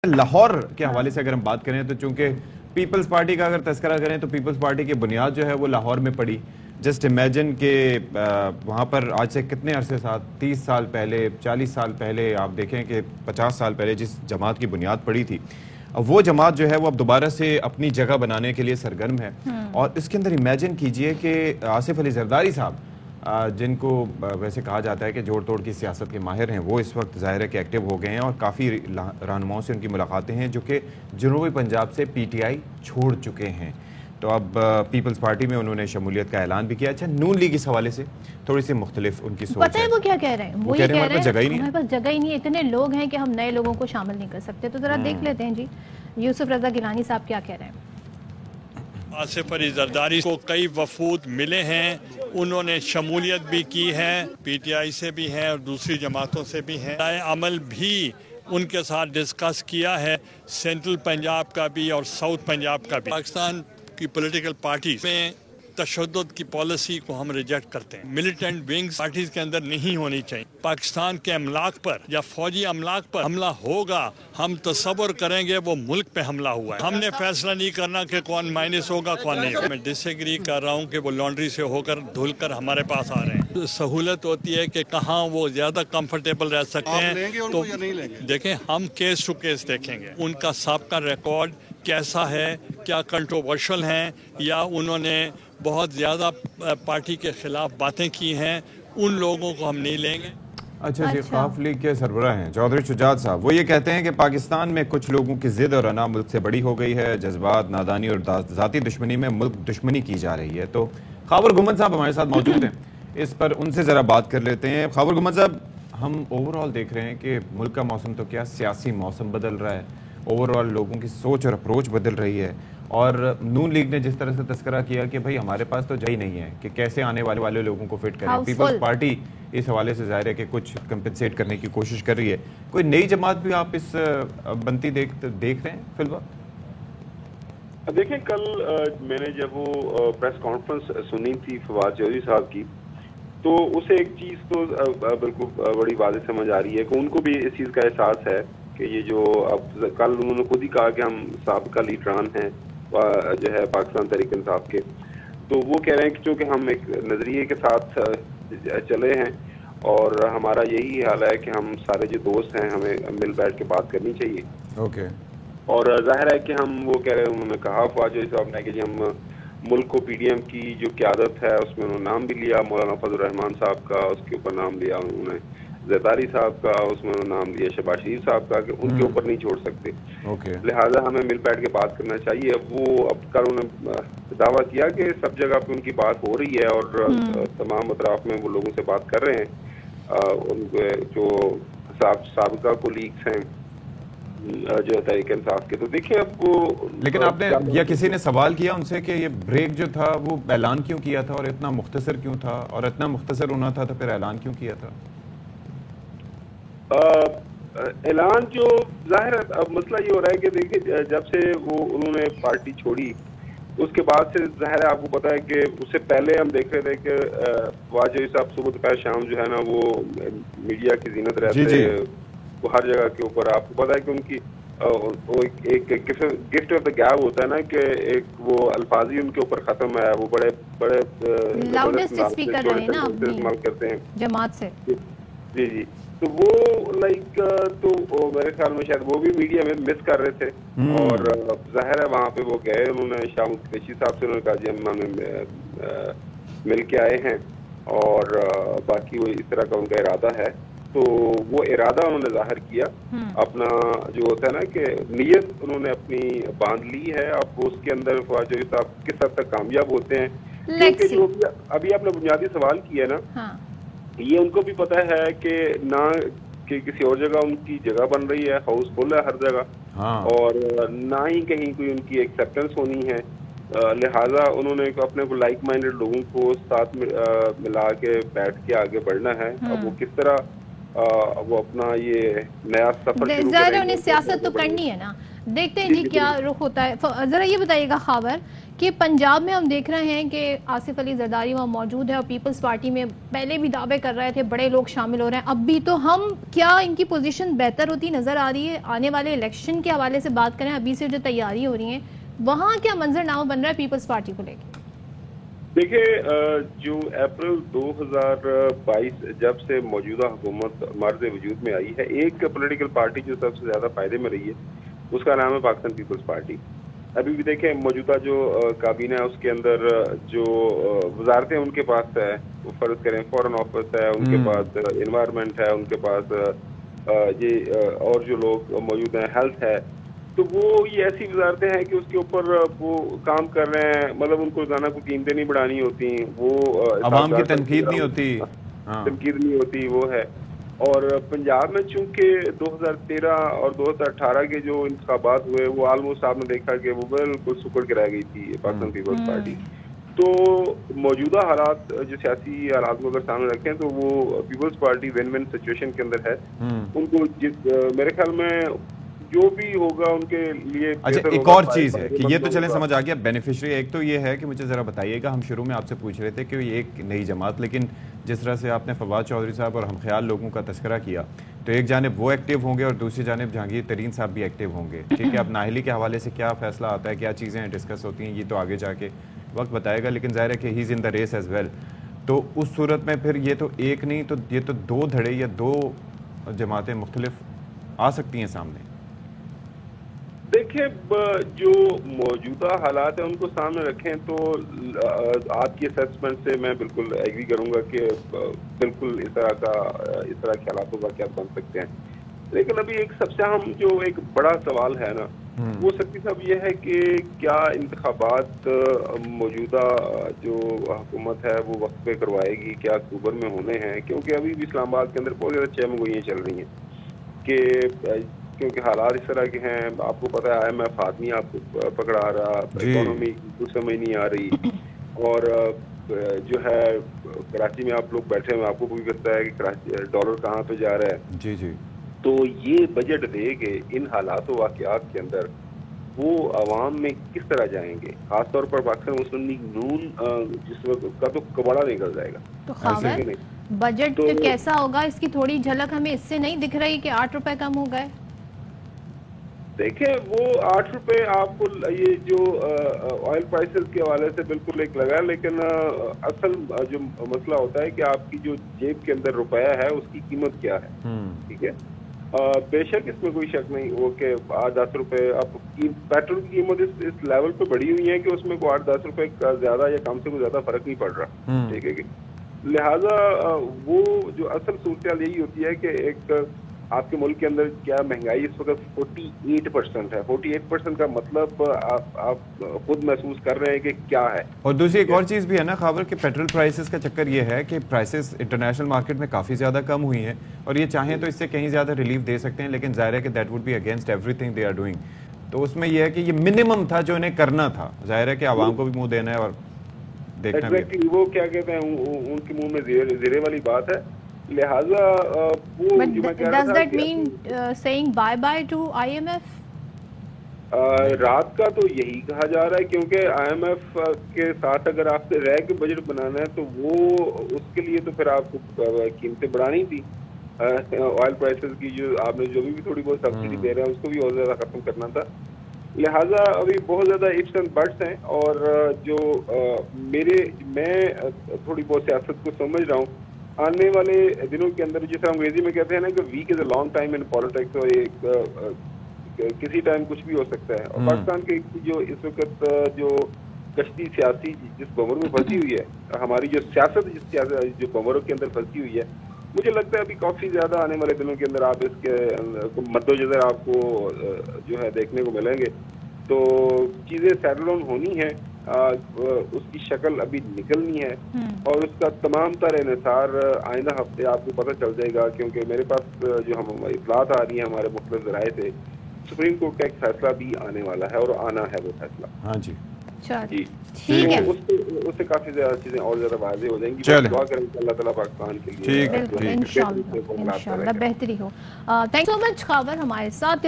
लाहौर के हवाले से अगर हम बात करें तो चूंकि पीपल्स पार्टी का अगर तस्करा करें तो पीपल्स पार्टी की बुनियाद जो है वो लाहौर में पड़ी। जस्ट इमेजिन कि वहाँ पर आज से कितने अरसे साथ 30 साल पहले 40 साल पहले आप देखें कि 50 साल पहले जिस जमात की बुनियाद पड़ी थी वो जमात जो है वो अब दोबारा से अपनी जगह बनाने के लिए सरगर्म है। और इसके अंदर इमेजिन कीजिए कि आसिफ अली जरदारी साहब जिनको वैसे कहा जाता है कि जोड़ तोड़ की सियासत के माहिर हैं, वो इस वक्त ज़ाहिर है कि एक्टिव हो गए हैं और काफ़ी रहनुमाओं से उनकी मुलाकातें हैं जो कि जनूबी पंजाब से पीटीआई छोड़ चुके हैं। तो अब पीपल्स पार्टी में उन्होंने शमूलियत का ऐलान भी किया। अच्छा, नून लीग इस हवाले से थोड़ी सी मुख्तलिफ उनकी सोच पता है वो क्या कह रहे हैं? वो ये कह रहे हैं हमारे पास जगह ही नहीं है, इतने लोग हैं कि हम नए लोगों को शामिल नहीं कर सकते। तो ज़रा देख लेते हैं जी यूसुफ रज़ा गिलानी साहब क्या कह रहे हैं। आसिफ अली जरदारी को कई वफूद मिले हैं, उन्होंने शमूलियत भी की है, पीटीआई से भी हैं और दूसरी जमातों से भी हैं। राय अमल भी उनके साथ डिस्कस किया है, सेंट्रल पंजाब का भी और साउथ पंजाब का भी। पाकिस्तान की पॉलिटिकल पार्टी में तशद्दुद की पॉलिसी को हम रिजेक्ट करते हैं। मिलिटेंट विंग्स पार्टीज के अंदर नहीं होनी चाहिए। पाकिस्तान के अमलाक पर या फौजी अमलाक पर हमला होगा, हम तसव्वुर करेंगे वो मुल्क पे हमला हुआ है। हमने फैसला नहीं करना कि कौन माइनस होगा कौन नहीं होगा। मैं डिसएग्री कर रहा हूँ कि वो लॉन्ड्री से होकर धुल कर हमारे पास आ रहे हैं। सहूलत होती है कि कहाँ वो ज्यादा कंफर्टेबल रह सकते हैं, तो देखें हम केस टू केस देखेंगे उनका सबका रिकॉर्ड कैसा है, क्या कंट्रोवर्शियल हैं या उन्होंने बहुत ज़्यादा पार्टी के खिलाफ बातें की हैं, उन लोगों को हम नहीं लेंगे। अच्छा जी, खाफ लीग के सरबराह हैं चौधरी शुजात साहब, वो ये कहते हैं कि पाकिस्तान में कुछ लोगों की जिद और अना मुल्क से बड़ी हो गई है, जज्बात, नादानी और ज़ाती दुश्मनी में मुल्क दुश्मनी की जा रही है। तो खाबर गुमन साहब हमारे साथ मौजूद हैं, इस पर उनसे ज़रा बात कर लेते हैं। खाबर गुमन साहब, हम ओवरऑल देख रहे हैं कि मुल्क का मौसम तो क्या सियासी मौसम बदल रहा है, ओवरऑल लोगों की सोच और अप्रोच बदल रही है। और नून लीग ने जिस तरह से तस्करा किया कि भाई हमारे पास तो जगह नहीं है कि कैसे आने वाले लोगों को फिट करें। पीपल्स पार्टी इस हवाले से जाहिर है कि कुछ कंपनसेट करने की कोशिश कर रही है। कोई नई जमात भी आप इस बनती देख रहे हैं फिलहाल? देखिए, कल मैंने जब वो प्रेस कॉन्फ्रेंस सुनी थी फवाद चौधरी साहब की, तो उसे एक चीज़ तो बिल्कुल बड़ी वाज़ेह समझ आ रही है कि उनको भी इस चीज़ का एहसास है कि ये जो अब कल उन्होंने खुद ही कहा कि हम साबिका लीडरान हैं जो है पाकिस्तान तहरीक इंसाफ के, तो वो कह रहे हैं कि चूँकि हम एक नज़रिए के साथ चले हैं और हमारा यही हाल है कि हम सारे जो दोस्त हैं हमें मिल बैठ के बात करनी चाहिए। ओके। और जाहिर है कि हम वो कह रहे हैं, उन्होंने कहा फवाद चौधरी साहब ने कि हम मुल्क को पीडीएम की जो क़यादत है उसमें उन्होंने नाम भी लिया, मौलाना फजल रहमान साहब का उसके ऊपर नाम लिया, उन्होंने जरदारी साहब का उसमें नाम दिया, शहबाज शरीफ साहब का, कि उनके ऊपर नहीं छोड़ सकते। लिहाजा हमें मिल बैठ के बात करना चाहिए। अब वो अब कल उन्होंने दावा किया कि सब जगह पे उनकी बात हो रही है और तमाम अतराफ में वो लोगों से बात कर रहे हैं, उनके जो साबिका कोलीग्स हैं जो तहरीक इंसाफ के। तो देखिए आपको, लेकिन आपने या किसी ने सवाल किया उनसे कि ये ब्रेक जो था वो ऐलान क्यों किया था और इतना मुख्तसर क्यों था, और इतना मुख्तसर होना था तो फिर ऐलान क्यों किया था? ऐलान जो जाहिर अब मसला ये हो रहा है कि देखिए जब से वो उन्होंने पार्टी छोड़ी उसके बाद से जाहिर है आपको पता है कि उससे पहले हम देख रहे थे कि वाजपेयी साहब सुबह दोपहर शाम जो है ना वो मीडिया की जीनत रहते वो हर जगह के ऊपर। आपको पता है कि उनकी वो एक गिफ्ट ऑफ द गैब होता है ना कि एक वो अल्फाज ही उनके ऊपर खत्म है, वो बड़े बड़े लाउडेस्ट स्पीकर रहे ना इस्तेमाल करते हैं जमात से। जी जी, तो वो लाइक तो मेरे ख्याल में शायद वो भी मीडिया में मिस कर रहे थे और जाहिर है वहाँ पे वो गए, उन्होंने शाह कुरैशी साहब से उन्होंने कहा जी हम मिल के आए हैं और बाकी वो इस तरह का उनका इरादा है। तो वो इरादा उन्होंने जाहिर किया अपना, जो होता है ना कि नीयत उन्होंने अपनी बांध ली है। अब उसके अंदर फवाद चौधरी साहब किस हद तक कामयाब होते हैं, क्योंकि जो अभी आपने बुनियादी सवाल किया ना, ये उनको भी पता है कि ना कि किसी और जगह उनकी जगह बन रही है, हाउसफुल है हर जगह, और ना ही कहीं कोई उनकी एक्सेप्टेंस होनी है। लिहाजा उन्होंने अपने को लाइक माइंडेड लोगों को साथ मिला के बैठ के आगे बढ़ना है। अब वो किस तरह वो अपना ये नया सफर शुरू करेंगे, उन्हें सियासत तो करनी है ना। देखते हैं जी क्या रुख होता है। जरा ये बताइएगा खाबर کہ پنجاب میں ہم دیکھ رہے ہیں کہ آصف علی زرداری وہاں موجود ہے اور پیپلز پارٹی میں پہلے بھی دعوے کر رہے تھے, بڑے لوگ شامل ہو رہے ہیں اب بھی, تو ہم کیا ان کی پوزیشن بہتر ہوتی نظر آ رہی ہے؟ آنے والے الیکشن کے حوالے سے بات کریں, ابھی سے جو تیاری ہو رہی ہیں وہاں کیا منظر نامہ بن رہا ہے پیپلز پارٹی کو لے کے؟ دیکھیں, جو اپریل 2022 جب سے موجودہ حکومت مرز وجود میں آئی ہے, ایک پولیٹیکل پارٹی جو سب سے زیادہ فائدے میں رہی ہے اس کا نام ہے پاکستان پیپلز پارٹی. ابھی بھی دیکھیں موجودہ جو کابینہ ہے اس کے اندر جو وزارتیں ان کے پاس ہے, فرض کریں فورن آفس ہے, ان کے پاس انوائرمنٹ ہے, ان کے پاس یہ اور جو لوگ موجود ہیں ہیلتھ ہے, تو وہ یہ ایسی وزارتیں ہیں کہ اس کے اوپر وہ کام کر رہے ہیں. مطلب ان کو روزانہ کو قیمتیں نہیں بڑھانی ہوتی, وہ عوام کی تنقید نہیں ہوتی, تنقید نہیں ہوتی, وہ ہے. اور پنجاب میں چونکہ 2013 اور 2018 کے جو انتخابات ہوئے وہ آلموسٹ آپ نے دیکھا کہ وہ بالکل سکڑ کے رہ گئی تھی پاکستان پیپلز پارٹی. تو موجودہ حالات جو سیاسی حالات کو اگر سامنے رکھیں تو وہ Peoples Party one one situation کے اندر ہے. ان کو میرے خیال میں جو بھی ہوگا ان کے لیے. اچھا, ایک اور چیز ہے کہ یہ تو چلیں سمجھ آ گیا بینیفیشری, ایک تو یہ ہے کہ مجھے ذرا بتائیے گا, ہم شروع میں آپ سے پوچھ رہے تھے کہ یہ ایک نئی جماعت, لیکن جس طرح سے آپ نے فواد چودھری صاحب اور ہم خیال لوگوں کا تذکرہ کیا تو ایک جانب وہ ایکٹیو ہوں گے اور دوسری جانب جہانگیر ترین صاحب بھی ایکٹیو ہوں گے. ٹھیک ہے, اب ناہلی کے حوالے سے کیا فیصلہ آتا ہے, کیا چیزیں ڈسکس ہوتی ہیں, یہ تو آگے جا کے وقت بتائے گا, لیکن ظاہر ہے کہ ہی از ان دا ریس ایز ویل. تو اس صورت میں پھر یہ تو ایک نہیں تو یہ تو دو دھڑے یا دو جماعتیں مختلف آ سکتی ہیں سامنے. دیکھیں, جو موجودہ حالات ہیں ان کو سامنے رکھیں تو آپ کی اسیسمنٹ سے میں بالکل ایگری کروں گا کہ بالکل اس طرح کے حالاتوں کا کیا بن سکتے ہیں. لیکن ابھی ایک سب سے اہم جو ایک بڑا سوال ہے نا, وہ سکتی صاحب یہ ہے کہ کیا انتخابات موجودہ جو حکومت ہے وہ وقت پہ کروائے گی, کیا اکتوبر میں ہونے ہیں؟ کیونکہ ابھی بھی اسلام آباد کے اندر بہت زیادہ چہمگوئیاں چل رہی ہیں کہ کیونکہ حالات اس طرح کے ہیں. آپ کو پتہ ہے IMF آدمی آپ کو پکڑا رہا, اکانومی کچھ سمجھ نہیں آ رہی, اور جو ہے کراچی میں آپ لوگ بیٹھے ہیں, آپ کو کوئی پتہ ہے کہ کراچی ڈالر کہاں پہ جا رہا ہے. جی جی. تو یہ بجٹ دے کہ ان حالات و واقعات کے اندر وہ عوام میں کس طرح جائیں گے, خاص طور پر پاکستان مسلم لیگ نون جس وقت کا تو کباڑا نکل جائے گا. تو خاور بجٹ کیسا ہوگا اس کی تھوڑی جھلک ہمیں اس سے نہیں دکھ رہی کہ 8 روپے کم ہو گئے. دیکھیں, وہ 8 روپے آپ کو یہ جو آئل پرائسز کے حوالے سے بالکل ایک لگا ہے, لیکن اصل جو مسئلہ ہوتا ہے کہ آپ کی جو جیب کے اندر روپیہ ہے اس کی قیمت کیا ہے. ٹھیک ہے, بے شک اس میں کوئی شک نہیں وہ کہ 8-10 روپے اب پیٹرول کی قیمت اس لیول پہ بڑھی ہوئی ہے کہ اس میں کوئی 8-10 روپے کا زیادہ یا کم سے کوئی زیادہ فرق نہیں پڑ رہا. ٹھیک ہے, لہٰذا وہ جو اصل صورتحال یہی ہوتی ہے کہ ایک آپ کے ملک کے اندر کیا مہنگائی اس وقت 48% ہے. 48% کا مطلب آپ خود محسوس کر رہے ہیں کہ کیا ہے. اور دوسری ایک اور چیز بھی ہے نا خبر کہ پیٹرول پرائسز کا چکر یہ ہے کہ پرائسز انٹرنیشنل مارکیٹ میں کافی زیادہ کم ہوئی ہیں, اور یہ چاہیں تو اس سے کہیں زیادہ ریلیف دے سکتے ہیں, لیکن ظاہر ہے کہ that would be against everything they are doing. تو اس میں یہ ہے کہ یہ منیمم تھا جو انہیں کرنا تھا. ظاہر ہے کہ عوام کو بھی منہ دینا ہے اور دیکھنا بھی. وہ کیا کہتے ہیں ان کے منہ میں زیرے والی بات ہے. لہٰذا does that mean saying bye bye to IMF? رات کا تو یہی کہا جا رہا ہے, کیونکہ IMF کے ساتھ اگر آپ سے رہ کے بجٹ بنانا ہے تو وہ اس کے لیے تو پھر آپ کو قیمتیں بڑھانی تھی. آئل پرائسز کی جو آپ نے جو بھی تھوڑی بہت سبسڈی دے رہے ہیں اس کو بھی اور زیادہ ختم کرنا تھا. لہٰذا ابھی بہت زیادہ ifs and buts ہیں, اور جو میں تھوڑی بہت سیاست کو سمجھ رہا ہوں. آنے والے دنوں کے اندر جیسے انگریزی میں کہتے ہیں نا کہ week is a long time in politics, اور ایک کسی ٹائم کچھ بھی ہو سکتا ہے. اور پاکستان کے جو اس وقت جو کشتی سیاسی جس بمروں میں پھنسی ہوئی ہے, ہماری جو سیاست جو بمروں کے اندر پھنسی ہوئی ہے, مجھے لگتا ہے ابھی کافی زیادہ آنے والے دنوں کے اندر آپ اس کے مدوجہ آپ کو جو ہے دیکھنے کو ملیں گے. تو چیزیں سیٹل ڈاؤن ہونی ہیں, اس کی شکل ابھی نکلنی ہے, اور اس کا تمام تر انحصار آئندہ ہفتے آپ کو پتہ چل جائے گا. کیونکہ میرے پاس جو ہم اطلاعات آ رہی ہیں ہمارے مختلف ذرائع سے, سپریم کورٹ کا ایک فیصلہ بھی آنے والا ہے, اور آنا ہے وہ فیصلہ. ہاں جی جی, ٹھیک ہے, اس سے کافی زیادہ چیزیں اور زیادہ واضح ہو جائیں گی. دعا کریں کہ اللہ تعالیٰ پاکستان کے لیے انشاءاللہ بہتری ہو. تھینک سو مچ خاور ہمارے ساتھ.